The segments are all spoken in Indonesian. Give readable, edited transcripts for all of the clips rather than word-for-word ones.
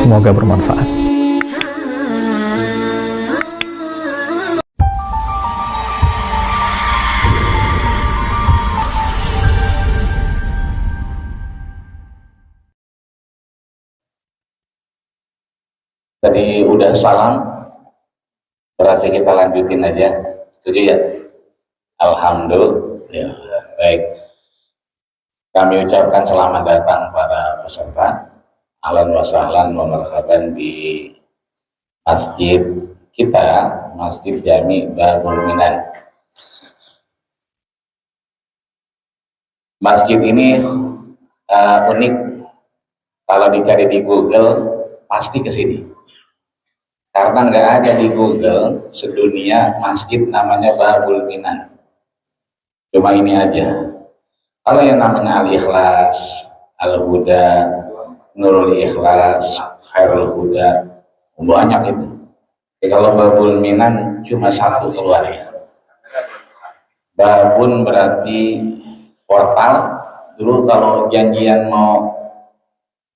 Semoga bermanfaat. Tadi udah salam, berarti kita lanjutin aja. Setuju ya? Alhamdulillah. Baik. Kami ucapkan selamat datang para peserta. Ahlan wa sahlan wa marhaban di masjid kita, Masjid Jami Babul Minan. Masjid ini unik. Kalau dicari di Google pasti ke sini. Karena nggak ada di Google sedunia masjid namanya Babul Minan. Cuma ini aja. Kalau yang namanya Al-Ikhlas, Al-Huda, Nurul Ikhlas, Khairul Huda, banyak itu. Jadi kalau Babul Minan cuma satu keluarnya. Babun berarti portal. Dulu kalau janjian mau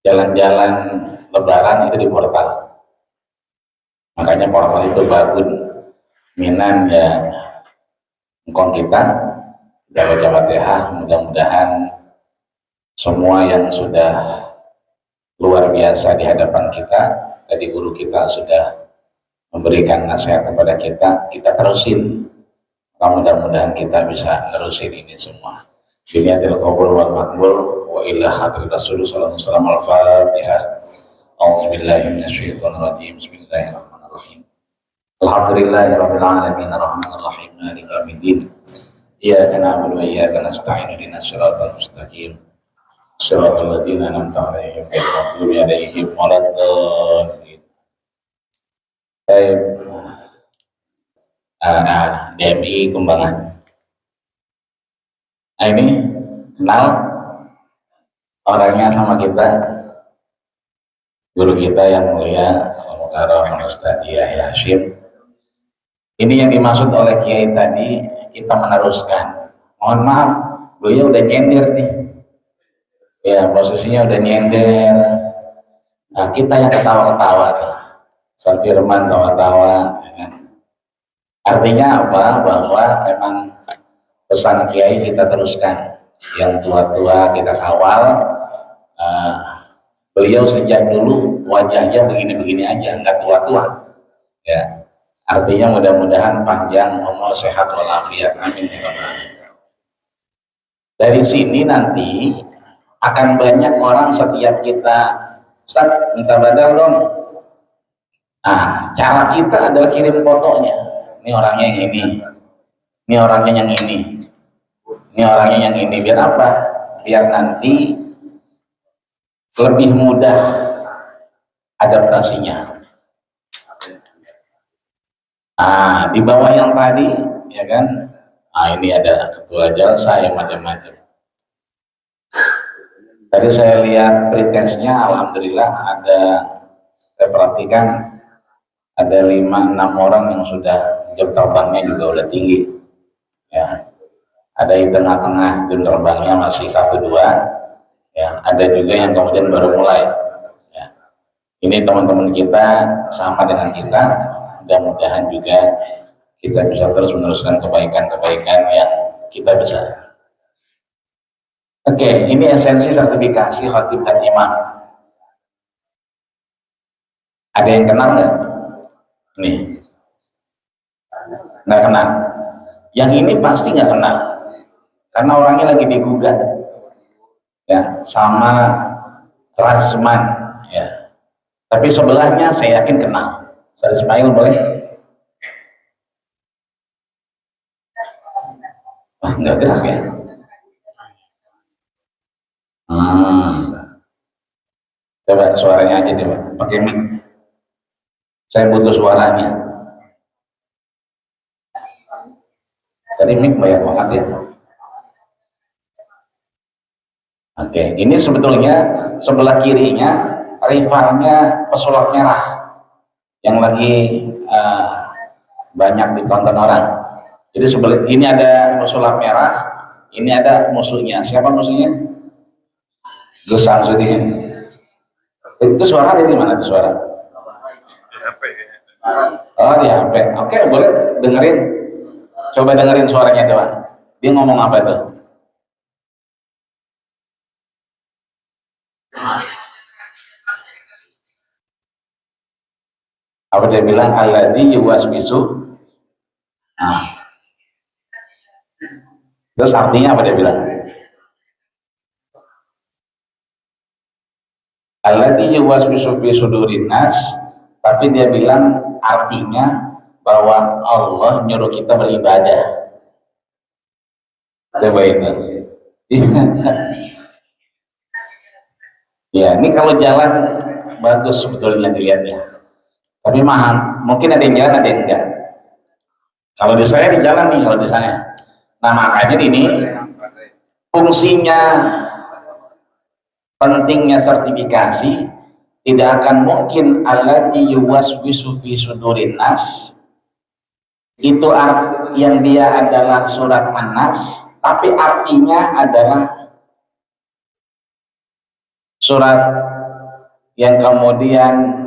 jalan-jalan lebaran itu di portal. Makanya portal itu Babun. Minan ya engkong kita. Jawa Fatihah, mudah-mudahan semua yang sudah luar biasa di hadapan kita, tadi guru kita sudah memberikan nasihat kepada kita terusin. Mudah-mudahan kita bisa terusin ini semua. Biniatil qabul wal maqbul wa ila hadrat Rasulullah sallallahu alaihi wasallam. Al-Fatihah. A'udzubillahi minasyaitonir rajim. Bismillahirrahmanirrahim. Alhamdulillahirabbil alamin arrahmanir rahim maliki yaumiddin. Iyyaka na'budu wa iyyaka nasta'in ihdinas siratal mustaqim. Shiratal ladzina an'amta 'alaihim ghairil maghdubi 'alaihim waladdallin. Baik. DMI Kembangan. Nah, ini kenal orangnya sama kita, guru kita yang mulia Mukarram Ustaz Yahya Hashim. Ini yang dimaksud oleh Kiai tadi, kita meneruskan. Mohon maaf, beliau udah nyender nih. Ya, posisinya udah nyender. Nah, kita yang ketawa-ketawa tuh. Ustaz Firman tawa-tawa. Ya kan? Artinya apa? Bahwa memang pesan Kiai kita teruskan. Yang tua-tua kita kawal. Beliau sejak dulu wajahnya begini-begini aja, nggak tua-tua. Ya. Artinya mudah-mudahan panjang umur, sehat walafiat, amin ya rabbal. Dari sini nanti akan banyak orang setiap kita, Ustaz minta badal dong. Nah, cara kita adalah kirim fotonya. Ini orangnya yang ini, ini orangnya yang ini, ini orangnya yang ini. Biar apa? Biar nanti lebih mudah adaptasinya. Di bawah yang tadi, ya kan? Ini ada ketua jalsa yang macam-macam. Tadi saya lihat pretensnya, alhamdulillah saya perhatikan ada 5-6 orang yang sudah jam terbangnya juga udah tinggi. Ya, ada di tengah-tengah jam terbangnya masih 1-2. Ya, ada juga yang kemudian baru mulai. Ya. Ini teman-teman kita sama dengan kita. Mudah-mudahan juga kita bisa terus meneruskan kebaikan-kebaikan yang kita bisa. Oke, ini esensi sertifikasi khatib dan imam. Ada yang kenal nggak? Nih, nggak kenal. Yang ini pasti nggak kenal, karena orangnya lagi digugat, ya, sama Razman, ya. Tapi sebelahnya saya yakin kenal. Ustaz Ismail boleh? Nggak gerak ya? Coba suaranya aja deh, pakai mic. Saya butuh suaranya. Tadi mic banyak banget ya. Oke, ini sebetulnya sebelah kirinya rivalnya pesulap merah yang lagi banyak ditonton orang. Jadi sebelah ini ada pesulap merah, ini ada musuhnya. Siapa musuhnya? Gus Samsudin. Itu suara ada di mana tuh suara? Di HP. Oh di HP. Oke, boleh dengerin. Coba dengerin suaranya doang. Dia ngomong apa tuh? Apa dia bilang? Alladzi yuwaswisu. Nah. Terus artinya apa dia bilang? Alladzi yuwaswisu fi sudurin nas, tapi dia bilang artinya bahwa Allah nyuruh kita beribadah. Coba itu. Ya, ini kalau jalan bagus sebetulnya dilihatnya. Tapi mahal, mungkin ada yang jalan, ada yang enggak. Kalau di saya di jalan nih, kalau di saya. Nah makanya ini fungsinya, pentingnya sertifikasi, tidak akan mungkin alladzi yuwaswisu fi sudurin nas, itu yang dia adalah surat An-Nas, tapi artinya adalah surat yang kemudian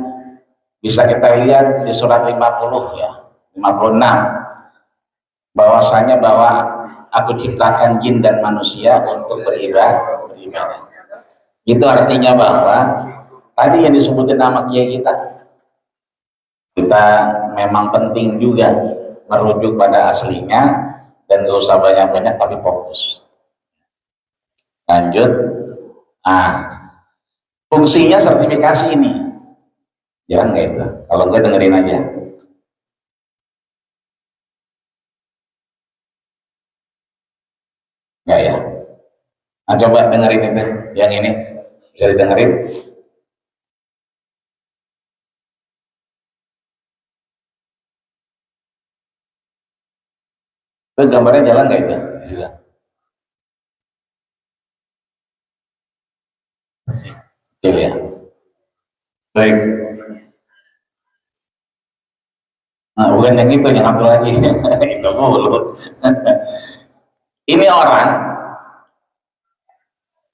bisa kita lihat di surat 50 ya, 56, bahwasanya bahwa aku ciptakan jin dan manusia untuk beribadah. Itu artinya bahwa tadi yang disebutin nama kiai kita memang penting juga merujuk pada aslinya dan gak usah banyak-banyak tapi fokus. Lanjut. Nah, fungsinya sertifikasi ini. Jangan nggak itu? Kalau enggak dengerin aja. Nggak ya? Nah, coba dengerin itu, yang ini bisa didengerin. Itu gambarnya jalan nggak itu? Sudah. Kecil ya. Baik. Nah, bukan yang itu, yang satu lagi. Itu mulu. Ini orang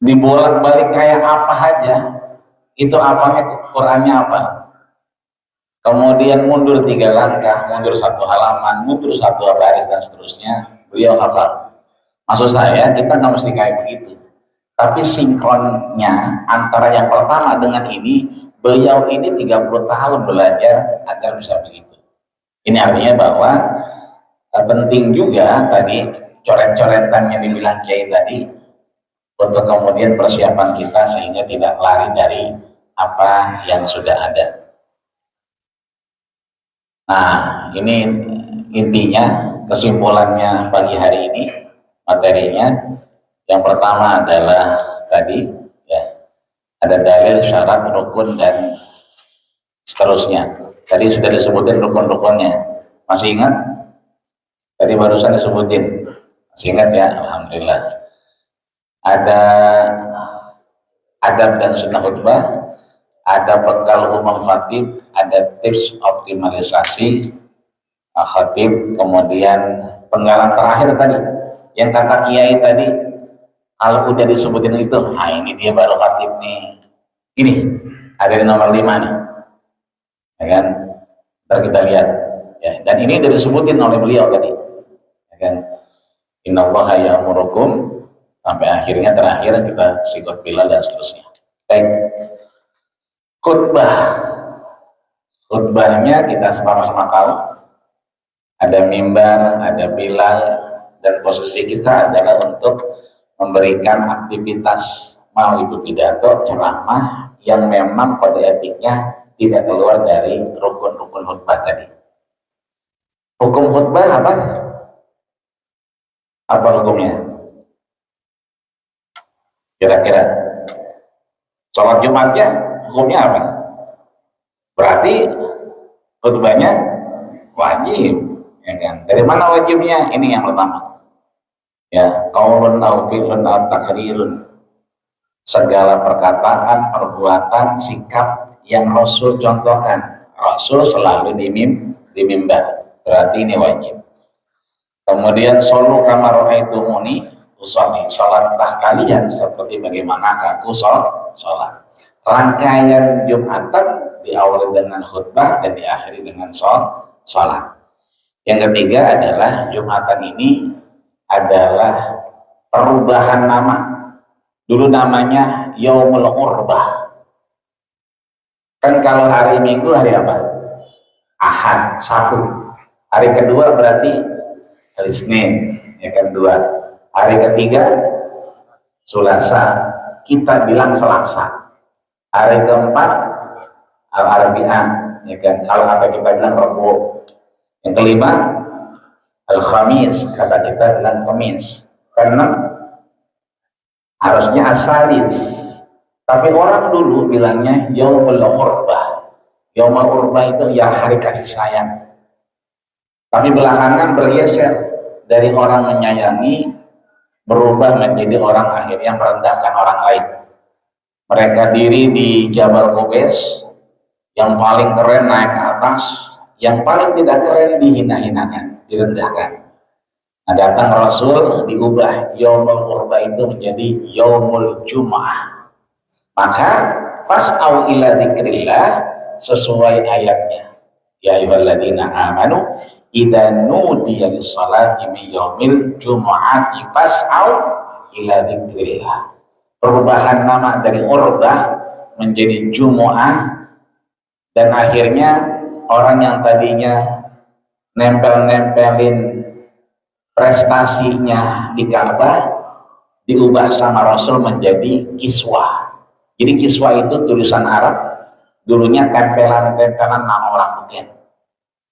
dibolak-balik kayak apa aja, itu apanya, Qurannya apa. Kemudian mundur 3 langkah, mundur 1 halaman, mundur 1 baris dan seterusnya, beliau hafal. Maksud saya, kita nggak mesti kayak begitu. Tapi sinkronnya antara yang pertama dengan ini, beliau ini 30 tahun belajar agar bisa begitu. Ini artinya bahwa penting juga tadi coret-coretan yang dibilang Kiai tadi, untuk kemudian persiapan kita sehingga tidak lari dari apa yang sudah ada. Nah, ini intinya, kesimpulannya pagi hari ini, materinya. Yang pertama adalah tadi ya, ada dalil, syarat, rukun dan seterusnya. Tadi sudah disebutin rukun-rukunnya. Masih ingat? Tadi barusan disebutin. Masih ingat ya? Alhamdulillah. Ada adab dan sunnah khutbah, ada bekal umum khatib, ada tips optimalisasi khatib, kemudian penggalan terakhir tadi, yang kata kiai tadi, kalau udah disebutin itu, nah ini dia baru khatib nih. Ini ada di nomor 5 nih, ya kan? Ntar kita lihat. Ya, dan ini udah disebutin oleh beliau tadi, ya kan? Innallaha ya'murukum, sampai akhirnya terakhir kita sikut Bilal dan seterusnya. Baik. Khutbahnya kita sama-sama tahu, ada mimbar, ada Bilal, dan posisi kita adalah untuk memberikan aktivitas, mau itu pidato, ceramah yang memang kode etiknya tidak keluar dari rukun-rukun khutbah tadi. Hukum khutbah apa? Apa hukumnya? Kira-kira sholat Jumatnya hukumnya apa? Berarti khutbahnya wajib, ya kan? Dari mana wajibnya? Ini yang pertama. Ya, qaulun aw fi'lun aw takrirun. Segala perkataan, perbuatan, sikap yang Rasul contohkan. Rasul selalu di mimbar. Berarti ini wajib. Kemudian solu kama ra'aitumuni usolli, salatlah kalian seperti bagaimana aku sholat. rangkaian Jumatan diawali dengan khutbah dan diakhiri dengan sholat. Yang ketiga adalah Jumatan ini adalah perubahan nama. Dulu namanya Yaumul Urbah. Kan kalau hari Minggu hari apa? Ahad, Sabtu. Hari kedua berarti hari Senin, ya kan dua. Hari ketiga Selasa, kita bilang Selasa. Hari keempat Al-Arbi'ah, ya kan. Kalau kata kita bilang Rabu. Yang kelima Al-Khamis, kata kita bilang Khamis. Keenam harusnya As-Salis. Tapi orang dulu bilangnya Yaumul Urbah. Yaumul Urbah itu ya hari kasih sayang. Tapi belakangan bergeser dari orang menyayangi berubah menjadi orang akhirnya merendahkan orang lain. Mereka diri di Jabal Qubais, yang paling keren naik ke atas, yang paling tidak keren dihina-hinakan, direndahkan. Nah, datang Rasul diubah Yaumul Urbah itu menjadi Yaumul Jum'ah. Maka fas'au ila dzikrillah sesuai ayatnya. Ya ayyuhalladzina amanu idza nudiya lis-salati min yaumil jumu'ati fas'au ila dzikrillah. Perubahan nama dari Urbah menjadi Jumu'ah, dan akhirnya orang yang tadinya nempel-nempelin prestasinya di Ka'bah diubah sama Rasul menjadi kiswah. Jadi kiswah itu tulisan Arab, dulunya tempelan-tempelan nama orang mungkin.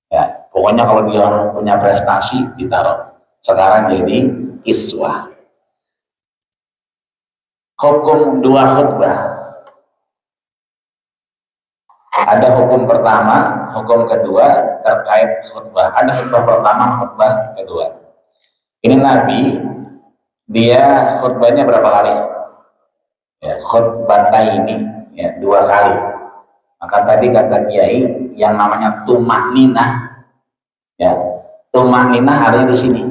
Ya, pokoknya kalau dia punya prestasi ditaruh. Sekarang jadi kiswah. Hukum dua khutbah. Ada hukum pertama, hukum kedua terkait khutbah. Ada khutbah pertama, khutbah kedua. Ini Nabi, dia khutbahnya berapa kali? Ya, khutbah ini ya, 2 kali. Maka tadi kata Kiai yang namanya tumak ninah, ya, tumak ninah ada di sini.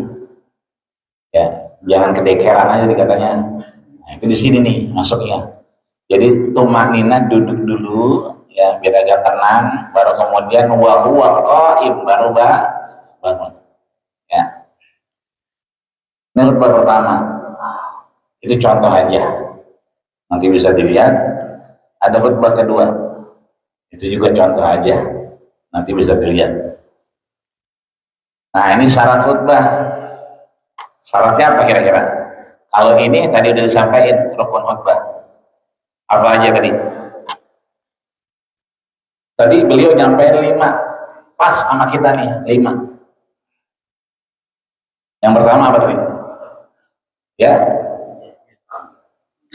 Ya, jangan kedekeran aja dikatanya. Nah, itu di sini nih masuknya. Jadi tumak ninah duduk dulu, ya, biar agak tenang, baru kemudian wa huwa qaim, baru bangun. Ya. Ini khutbah pertama. Itu contoh aja. Nanti bisa dilihat. Ada khutbah kedua. Itu juga contoh aja. Nanti bisa dilihat. Nah, ini syarat khutbah. Syaratnya apa kira-kira? Kalau ini tadi udah disampaikan rukun khutbah. Apa aja tadi? Tadi beliau nyampein 5. Pas sama kita nih, 5. Yang pertama apa tadi? Ya,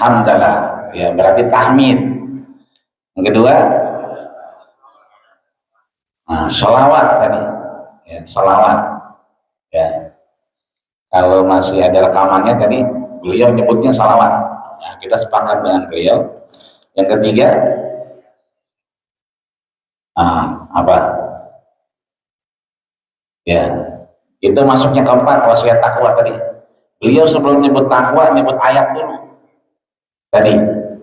hamdalah, ya berarti tahmid. Yang kedua, sholawat tadi, ya sholawat. Ya, kalau masih ada rekamannya tadi, beliau nyebutnya sholawat. Nah, kita sepakat dengan beliau. Yang ketiga, apa? Ya, itu masuknya keempat, wasiat takwa tadi. Beliau sebelum nyebut takwa, nyebut ayat dulu tadi.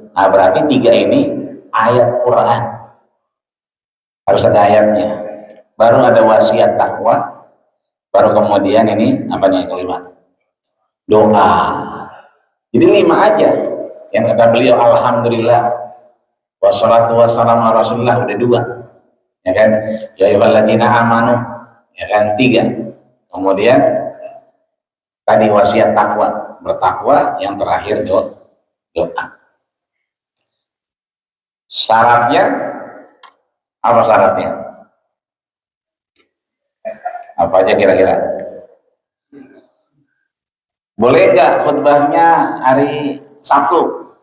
Nah, berarti 3 ini ayat Quran, harus ada ayatnya, baru ada wasiat takwa, baru kemudian ini apa nih yang kelima? Doa. Jadi 5 aja yang kata beliau. Alhamdulillah wassalatu wassalamu ala rasulillah, udah 2, ya kan. Ya ayyuhalladzina amanu, ya kan, 3. Kemudian tadi wasiat takwa, bertakwa, yang terakhir doa. Syaratnya apa syaratnya? Apa aja kira-kira? Boleh nggak khutbahnya hari Sabtu?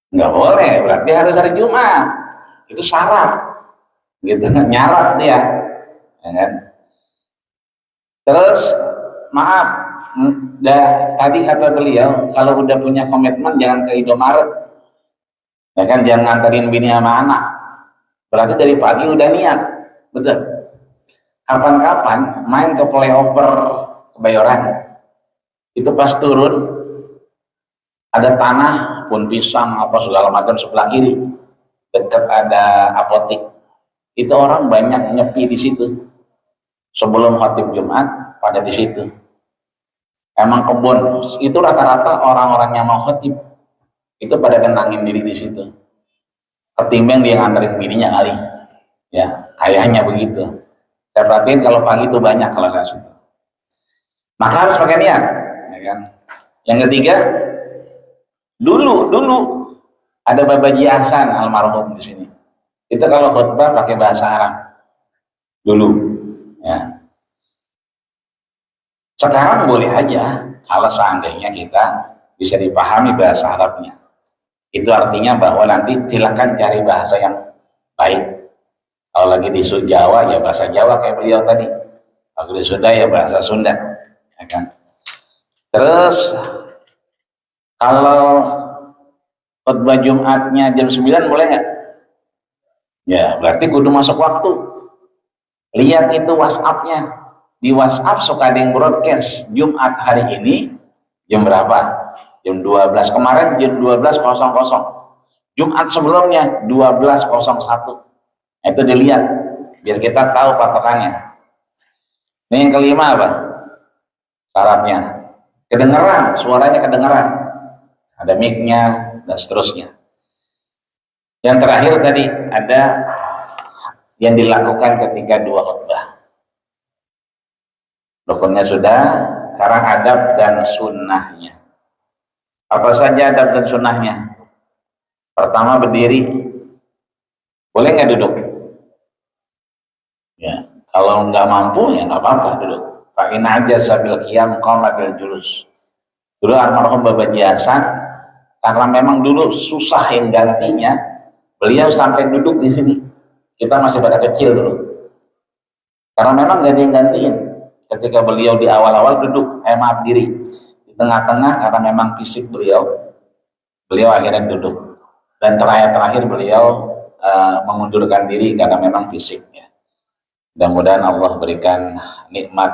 Nggak boleh, berarti harus hari Jumat. Itu syarat, gitu, nyarat dia, ya kan? Terus maaf, tadi kata beliau kalau udah punya komitmen jangan ke Indomaret, ya kan, jangan nganterin bini sama anak. Berarti dari pagi udah niat, betul. Kapan-kapan main ke flyover Kebayoran, itu pas turun ada tanah, pun pisang apa segala macam sebelah kiri, dekat ada apotik. Itu orang banyak nyepi di situ. Sebelum khatib Jumat pada di situ. Emang kebun itu rata-rata orang-orang yang mau khatib itu pada tenangin diri di situ. Ketimbang dia nganterin bininya kali. Ya, kayaknya begitu. Saya perhatiin kalau pagi itu banyak kalau nggak situ. Maka harus pakai niat, ya kan? Yang ketiga, dulu ada Babaji Hasan almarhum di sini. Itu kalau khutbah pakai bahasa Arab dulu, ya. Sekarang boleh aja kalau seandainya kita bisa dipahami bahasa Arabnya. Itu artinya bahwa nanti silakan cari bahasa yang baik. Kalau lagi di Jawa ya bahasa Jawa kayak beliau tadi. Kalau di Sunda ya bahasa Sunda, ya kan? Terus kalau khutbah Jumatnya jam 9 boleh nggak? Ya berarti kudu masuk waktu. Lihat itu WhatsApp-nya. Di WhatsApp suka ada yang broadcast Jumat hari ini jam berapa? Jam 12. Kemarin jam 12.00. Jumat sebelumnya 12.01. Itu dilihat biar kita tahu patokannya. Ini yang kelima apa? Syaratnya kedengeran, suaranya kedengeran, ada mic-nya dan seterusnya. Yang terakhir tadi ada yang dilakukan ketika dua khutbah. Rukunnya sudah, sekarang adab dan sunnahnya. Apa saja adab dan sunnahnya? Pertama berdiri, boleh nggak duduk? Ya, kalau nggak mampu ya nggak apa-apa duduk. Pakai aja sambil qiyam qama bil julus. Dulu almarhum Babaji Hasan karena memang dulu susah yang gantinya, beliau sampai duduk di sini. Kita masih pada kecil dulu. Karena memang nggak ada yang gantiin. Ketika beliau di awal-awal duduk, maaf diri di tengah-tengah karena memang fisik beliau akhirnya duduk. Dan terakhir beliau mengundurkan diri karena memang fisiknya. Mudah-mudahan Allah berikan nikmat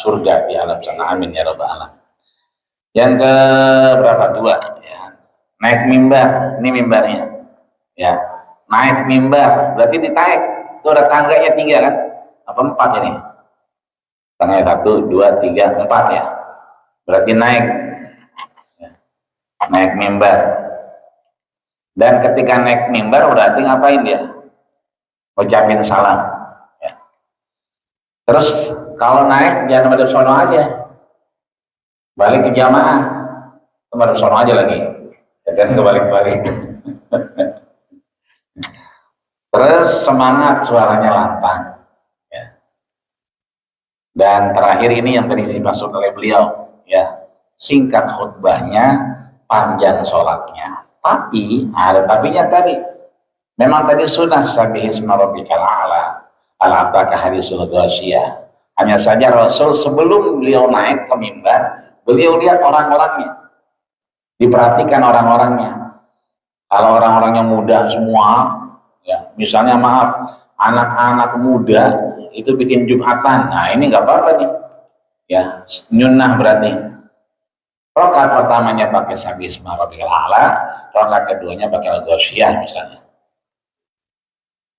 surga di alam sana, amin ya rabbal alamin. Yang ke berapa? Dua, ya. Naik mimbar, ini mimbarnya, ya. Naik mimbar, berarti ditaik. Itu ada tangganya 3 kan? Apa 4 ini? Tangganya 1, 2, 3, 4 ya. Berarti naik, ya. Naik mimbar. Dan ketika naik mimbar berarti ngapain dia? Ucapin salam. Terus kalau naik jangan madhab sono aja, balik ke jamaah, madhab sono aja lagi, jangan kebalik-balik. Terus semangat, suaranya lantang, ya. Dan terakhir ini yang tadi dimaksud oleh beliau, ya, singkat khutbahnya, panjang sholatnya. Tapi ada tapinya tadi, memang tadi sunnah sabihisma rabbikal a'la. Al-Ataka hadisul ghasyiyah. Hanya saja Rasul sebelum beliau naik ke mimbar, beliau lihat orang-orangnya, diperhatikan orang-orangnya. Kalau orang-orangnya muda semua, ya, misalnya maaf, anak-anak muda itu bikin Jumatan, nah ini nggak apa-apa nih, ya, nyunnah berarti. Rakaat pertamanya pakai sabihisma rabbikal a'la, rakaat keduanya pakai al-ghasyiyah misalnya.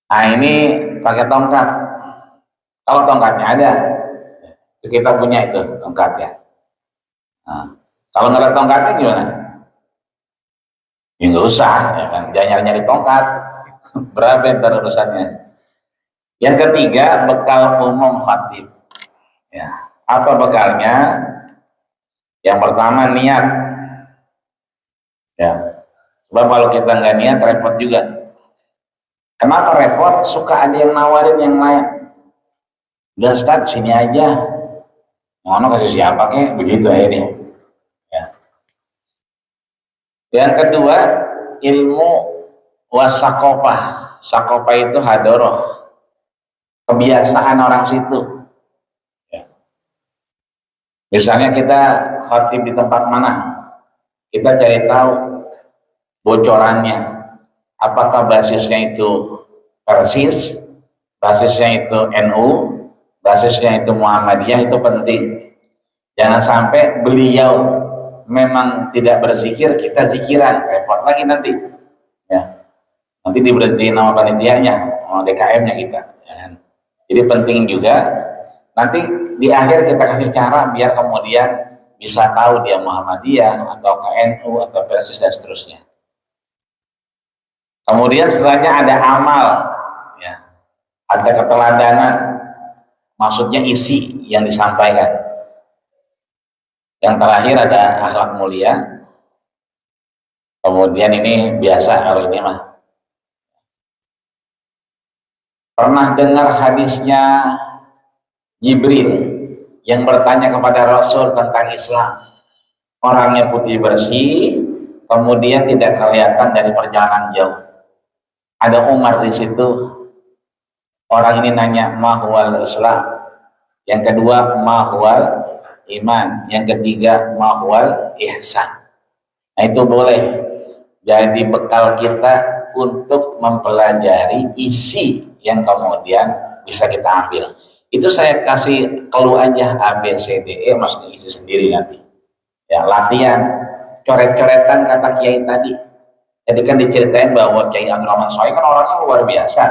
Nah ini pakai tongkat. Kalau tongkatnya ada, itu kita punya itu tongkatnya. Nah, kalau nggak ada tongkatnya gimana? Ya nggak usah, ya kan? Jangan nyari tongkat. Berapa ntar urusannya? Yang ketiga, bekal umum khatib. Ya, apa bekalnya? Yang pertama niat. Ya, sebab kalau kita nggak niat repot juga. Kenapa repot? Suka ada yang nawarin yang lain. Udah Ustaz, sini aja. Mau kasih siapa kek? Begitu akhirnya. Ya. Yang kedua, ilmu wasakopah. Sakopah itu hadoroh. Kebiasaan orang situ. Ya. Misalnya kita khatib di tempat mana, kita cari tahu bocorannya. Apakah basisnya itu Persis, basisnya itu NU, basisnya itu Muhammadiyah, itu penting. Jangan sampai beliau memang tidak berzikir, kita zikiran, repot lagi nanti. Ya, nanti diberhentiin nama panitianya, nama DKM-nya kita. Ya kan? Jadi penting juga nanti di akhir kita kasih cara biar kemudian bisa tahu dia Muhammadiyah atau KNU atau Persis dan seterusnya. Kemudian setelahnya ada amal, ya, ada keteladanan, maksudnya isi yang disampaikan. Yang terakhir ada akhlak mulia. Kemudian ini biasa kalau ini mah. Pernah dengar hadisnya Jibril yang bertanya kepada Rasul tentang Islam. Orangnya putih bersih, kemudian tidak kelihatan dari perjalanan jauh. Ada Umar di situ. Orang ini nanya mahwal Islam. Yang kedua mahwal iman, yang ketiga mahwal ihsan. Nah itu boleh jadi bekal kita untuk mempelajari isi yang kemudian bisa kita ambil. Itu saya kasih clue aja A B C D E, maksudnya isi sendiri nanti. Ya, latihan coret-coretan kata Kiai tadi. Jadi kan diceritain bahwa Kiai Abdul Rahman Shoaib kan orangnya luar biasa.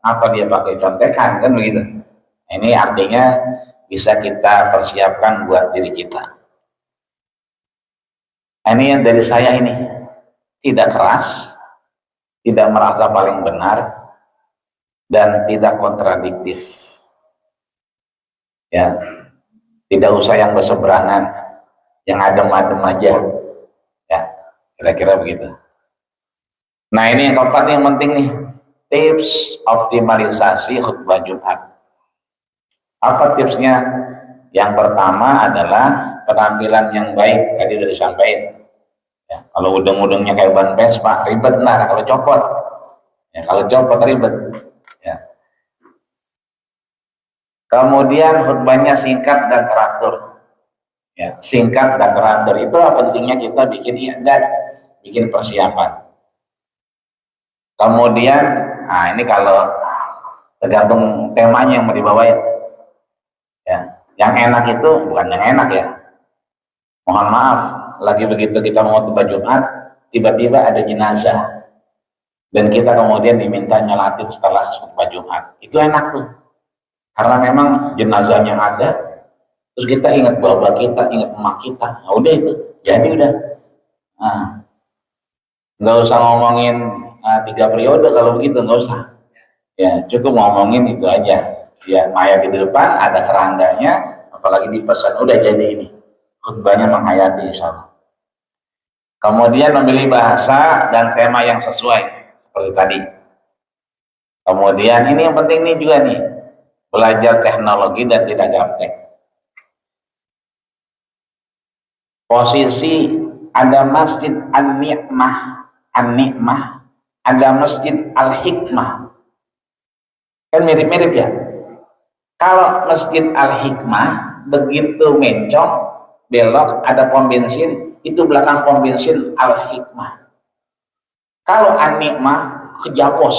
Apa dia pakai contekan kan begitu. Ini artinya bisa kita persiapkan buat diri kita. Ini yang dari saya ini, tidak keras, tidak merasa paling benar, dan tidak kontradiktif. Ya, tidak usah yang berseberangan, yang adem-adem aja. Ya, kira-kira begitu. Nah ini yang keempat yang penting nih, tips optimalisasi khutbah Jumat. Apa tipsnya? Yang pertama adalah penampilan yang baik. Tadi sudah disampaikan. Ya, kalau udeng-udengnya kayak ban Vespa, ribet benar kalau copot. Ya, kalau copot ribet. Ya. Kemudian khutbahnya singkat dan teratur. Ya, singkat dan teratur itu pentingnya kita bikin i'dad, bikin persiapan. Kemudian, nah ini kalau tergantung temanya yang mau dibawain. Ya, yang enak itu bukan yang enak ya. Mohon maaf, lagi begitu kita mau khutbah Jumat, tiba-tiba ada jenazah dan kita kemudian diminta nyolatin setelah khutbah Jumat. Itu enak tuh, karena memang jenazahnya ada, terus kita ingat bapak kita, ingat emak kita. Nah, udah itu, jadi udah. Nah, nggak usah ngomongin 3 periode kalau begitu, nggak usah. Ya, cukup ngomongin itu aja. Ya, mayat di depan ada serandanya, apalagi dipesan udah jadi ini khutbahnya menghayati insyaallah. Kemudian memilih bahasa dan tema yang sesuai seperti tadi. Kemudian ini yang penting nih juga nih, belajar teknologi dan tidak gaptek. Posisi ada masjid An-Ni'mah, ada masjid Al-Hikmah, kan mirip-mirip ya. Kalau Masjid Al-Hikmah begitu mencong belok ada pom bensin, itu belakang pom bensin Al-Hikmah. Kalau An-Ni'mah ke Japos.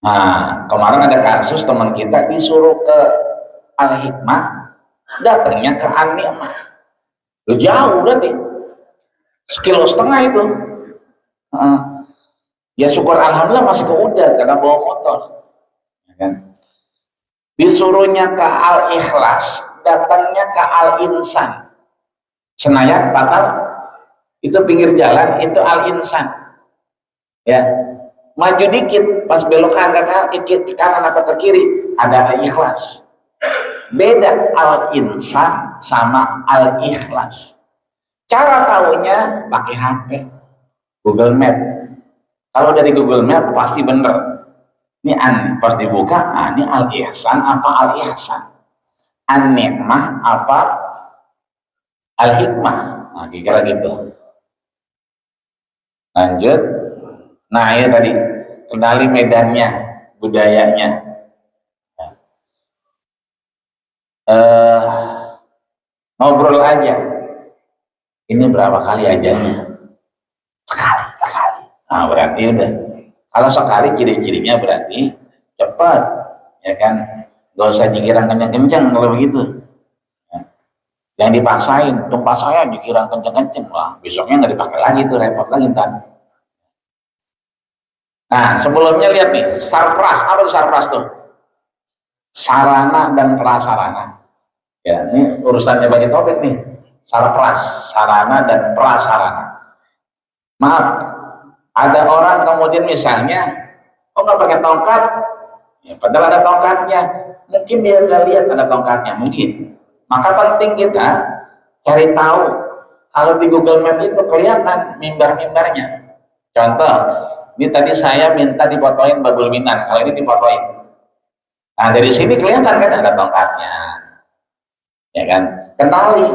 Nah, kemarin ada kasus teman kita disuruh ke Al-Hikmah, datangnya ke An-Ni'mah. Jauh berarti 1,5 kilo itu. Ya syukur alhamdulillah masih keudah karena bawa motor. Ya kan? Disuruhnya ke Al-Ikhlas, datangnya ke Al-Insan. Senayan, Tatar, itu pinggir jalan, itu Al-Insan. Ya, maju dikit, pas belok ke kanan atau ke kiri, ada Al-Ikhlas. Beda Al-Insan sama Al-Ikhlas. Cara tahunya pakai HP, Google Map. Kalau dari Google Map pasti bener. Ini pas dibuka, ini Al-Ihsan apa Al-Ihsan, An-Ni'mah apa Al-Hikmah. Nah, kira-kira gitu. Lanjut. Nah, ya tadi kenali medannya, budayanya. Ngobrol aja. Ini berapa kali ajannya? Sekali. Nah, berarti udah. Kalau sekali ciri-cirinya berarti cepat, ya kan? Gak usah jigiran kencang-kencang kalau begitu. Ya. yang dipaksain, tumpah saya dikira kenceng-kenceng, wah besoknya nggak dipakai lagi tuh, repot lagi ntar. Nah sebelumnya lihat nih, sarpras, apa tuh sarpras tuh? Sarana dan prasarana. Ya, ini urusannya bagi topik nih, sarpras, sarana dan prasarana. Maaf, ada orang kemudian misalnya, oh nggak pakai tongkat, ya, padahal ada tongkatnya, mungkin dia nggak lihat ada tongkatnya, mungkin. Maka penting kita cari tahu. Kalau di Google Map itu kelihatan mimbar-mimbarnya. Contoh, ini tadi saya minta difotoin Babul Minan, kalau ini difotoin. Nah dari sini kelihatan kan ada tongkatnya, ya kan? Kenali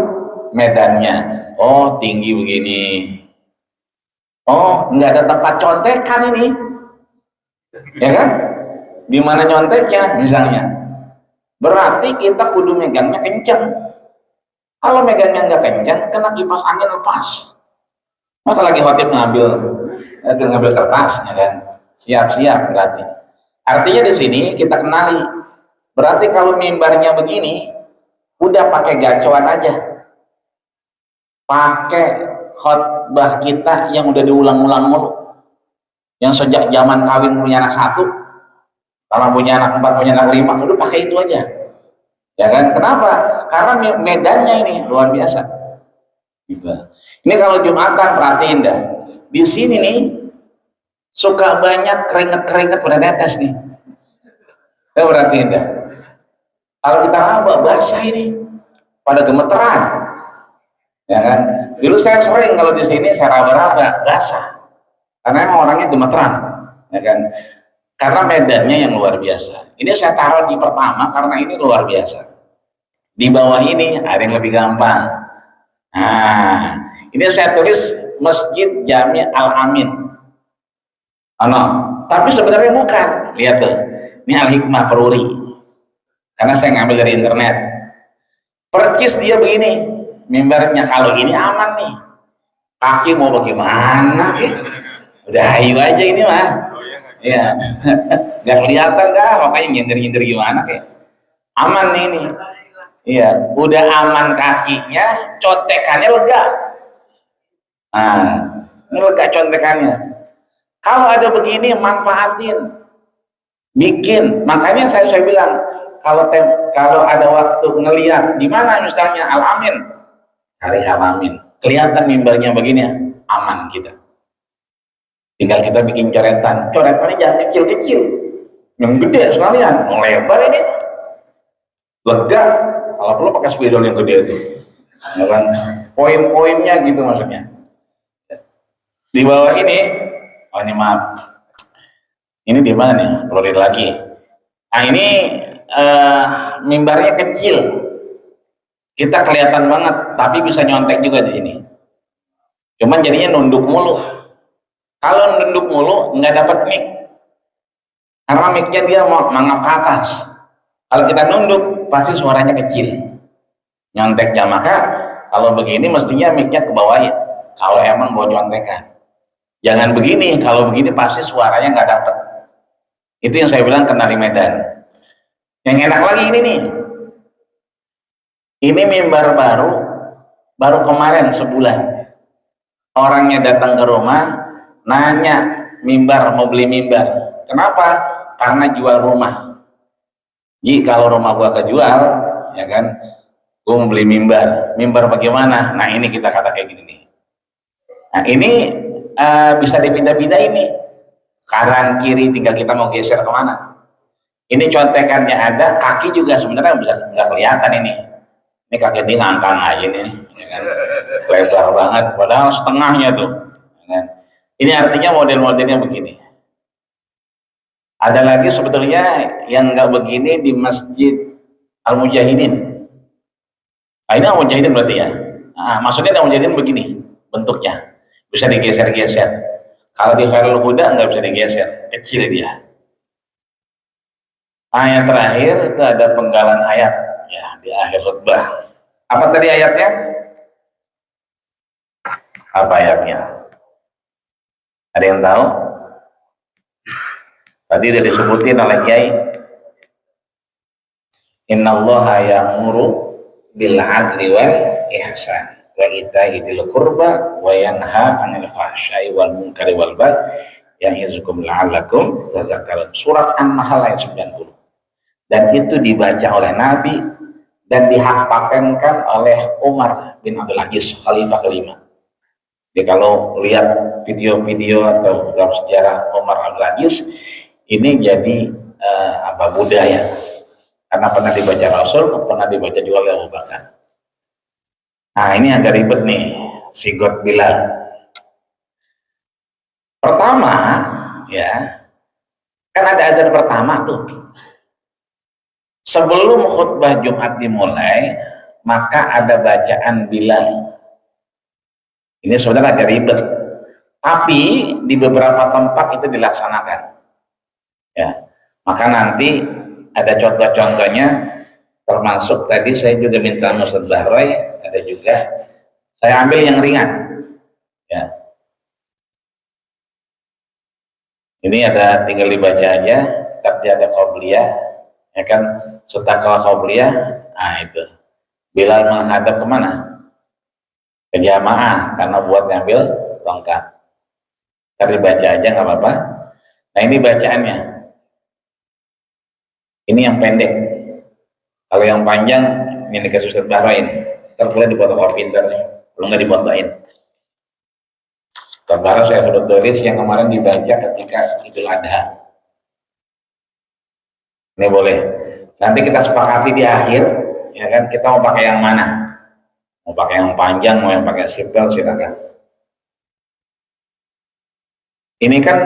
medannya. Oh tinggi begini. Oh nggak ada tempat contekan ini, ya kan? Di mana nyonteknya misalnya? Berarti kita kudu megangnya kenceng. Kalau megangnya nggak kenceng, kena kipas angin lepas. Masa lagi khotib ngambil kertas, ya kan? Siap-siap berarti. Artinya di sini kita kenali. Berarti kalau mimbarnya begini, udah pakai gacoan aja. Pakai khotbah kita yang udah diulang-ulang mulu. Yang sejak zaman kawin punya anak 1, kalau punya anak 4, punya anak 5, udah pakai itu aja. Ya kan? Kenapa? Karena medannya ini luar biasa. Gitu. Ini kalau Jumatan perhatiin dah. Di sini nih suka banyak keringet-keringet pada netes nih. Ya perhatiin dah. Kalau kita raba basah ini pada gemeteran. Ya kan? Dulu saya sering kalau di sini saya raba-raba basah. Karena emang orangnya gemeteran. Ya kan? Karena medannya yang luar biasa. Ini saya taruh di pertama karena ini luar biasa. Di bawah ini ada yang lebih gampang. Nah, ini saya tulis Masjid Jami Al-Amin. Oh, no. Tapi sebenarnya bukan. Lihat tuh. Ini Al-Hikmah Peruri. Karena saya ngambil dari internet. Percis dia begini. Mimbarnya kalau ini aman nih. Kaki mau bagaimana? Udah ayo aja ini mah. Iya. Nggak kelihatan dah. Makanya nyindir-nyindir gimana kayak. Aman nih ini. Iya, udah aman kakinya, contekannya lega. Nah, ini lega contekannya. Kalau ada begini, manfaatin, bikin. Makanya saya bilang, kalau ada waktu ngelihat di mana misalnya Al-Amin, cari Al-Amin, kelihatan mimbarnya begini, aman kita. Tinggal kita bikin coretannya jangan kecil-kecil, yang gede sekalian, lebar ini, lega. Kalau perlu pakai spidol yang gede itu, ya kan? Poin-poinnya gitu maksudnya. Di bawah ini, oh ini maaf, ini di mana nih? Perlu lihat lagi. Nah ini mimbarnya kecil, kita kelihatan banget, tapi bisa nyontek juga di sini. Cuman jadinya nunduk mulu. Kalau nunduk mulu nggak dapat mic, karena micnya dia mau mangap ke atas. Kalau kita nunduk pasti suaranya kecil, nyonteknya. Maka kalau begini mestinya mic-nya ke bawahin kalau emang mau nyontekan. Jangan begini, kalau begini pasti suaranya nggak dapet. Itu yang saya bilang kenali medan. Yang enak lagi ini nih, ini mimbar baru kemarin sebulan. Orangnya datang ke rumah nanya mimbar, mau beli mimbar. Kenapa? Karena jual rumah. Jadi kalau rumah gua kejual, ya kan, gua mau beli mimbar. Mimbar bagaimana? Nah ini kita kata kayak gini nih. Nah ini bisa dipindah-pindah ini. Kanan kiri tinggal kita mau geser kemana. Ini contekannya ada, kaki juga sebenarnya bisa nggak kelihatan ini. Ini kaki dia ngangkang aja nih, ya kan? Lebar banget. Padahal setengahnya tuh. Ya kan? Ini artinya model-modelnya begini. Ada lagi sebetulnya yang nggak begini di Masjid Al-Mujahidin. Nah, ini Al-Mujahidin berarti ya. Nah, maksudnya Al-Mujahidin begini bentuknya, bisa digeser-geser. Kalau di Khairul Huda nggak bisa digeser, kecil dia. Nah, yang terakhir itu ada penggalan ayat ya di akhir khutbah. Apa tadi ayatnya? Apa ayatnya? Ada yang tahu? Tadi sudah disebutin oleh Kiai. Innallaha ya'muru bil 'adli wal ihsan wa ita'i dzil qurba wa yanha 'anil fahsya'i wal munkari wal baghi ya'izukum la'allakum tadhakkarun. Surat An-Nahl ayat 90. Dan itu dibaca oleh Nabi dan dihafalankan oleh Umar bin Abdul Aziz, khalifah kelima. Jadi kalau lihat video-video atau dalam sejarah Umar Abdul Aziz, ini jadi budaya. Karena pernah dibaca Rasul, pernah dibaca juga oleh Abu Bakar. Nah ini agak ribet nih, sigot Bilal. Pertama, ya, kan ada azan pertama tuh. Sebelum khutbah Jumat dimulai, maka ada bacaan Bilal. Ini sebenarnya agak ribet, tapi di beberapa tempat itu dilaksanakan. Ya, maka nanti ada contoh-contohnya, termasuk tadi saya juga minta Ustaz Bahroy, ada juga saya ambil yang ringan. Ya, ini ada tinggal dibaca aja, tapi ada qobliyah, ya kan, setakal qobliyah. Nah itu Bilal menghadap kemana? Ke jamaah, karena buat ngambil tongkat. Tadi baca aja nggak apa-apa. Nah ini bacaannya. Ini yang pendek. Kalau yang panjang, ini dikasih Ustaz Bahra ini. Ntar boleh difotokopi ntar nih, belum nggak difotoin. Ustaz Bahra saya sudah tulis yang kemarin dibaca ketika Idul Adha. Ini boleh. Nanti kita sepakati di akhir, ya kan, kita mau pakai yang mana? Mau pakai yang panjang, mau yang pakai simpel, silakan. Ini kan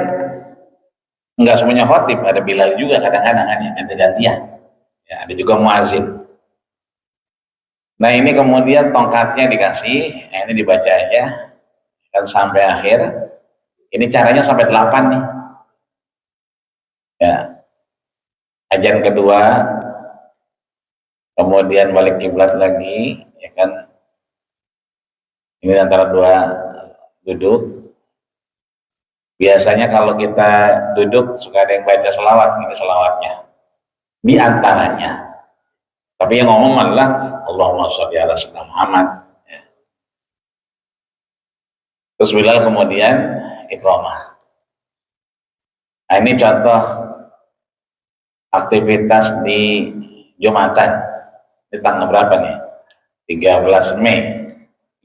nggak semuanya khotib, ada Bilal juga kadang-kadang kan ya, ganti-gantian. Ya, ada juga muazin. Nah ini kemudian tongkatnya dikasih, nah, ini dibaca aja kan sampai akhir. Ini caranya sampai 8 nih. Ya, ajan kedua, kemudian balik kiblat lagi, ya kan. Ini antara dua duduk. Biasanya kalau kita duduk suka ada yang baca selawat, ini selawatnya di antaranya. Tapi yang ngomong adalah Allahumma sholli ala sayyidina Muhammad. Ya. Terus Bilal kemudian iqamah. Nah, ini contoh aktivitas di Jumatan di tanggal berapa nih? 13 Mei.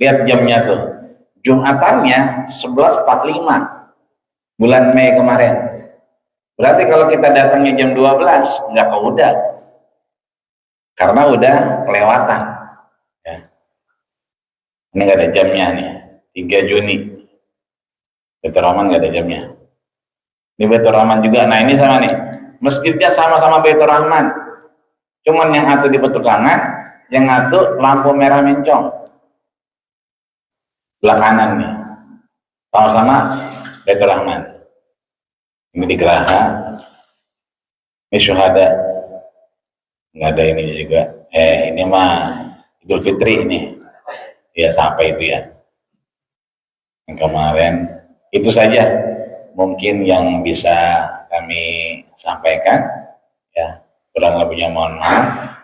Lihat jamnya tuh. Jumatannya 11.45 bulan Mei kemarin. Berarti kalau kita datangnya jam 12 nggak keudah. Karena udah kelewatan. Ya. Ini nggak ada jamnya nih. 3 Juni. Baitur Rahman nggak ada jamnya. Ini Baitur Rahman juga. Nah ini sama nih. Masjidnya sama-sama Baitur Rahman. Cuman yang satu di petukangan, yang satu lampu merah mencong. Belah kanan nih. Sama-sama Baitur Rahman. Ini di Geraha. Ini syuhada. Nggak ada ini juga. Ini mah Idul Fitri ini. Ya sampai itu ya. Yang kemarin itu saja mungkin yang bisa kami sampaikan. Ya, kurang lebihnya mohon maaf.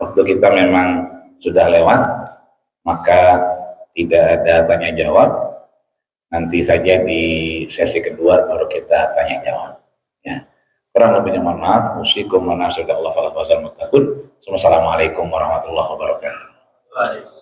Waktu kita memang sudah lewat, maka tidak ada tanya jawab. Nanti saja di sesi kedua baru kita tanya jawab. Ya. Kurang lebihnya mohon maaf. Usikum wa nasihatullah wa Assalamualaikum warahmatullahi wabarakatuh.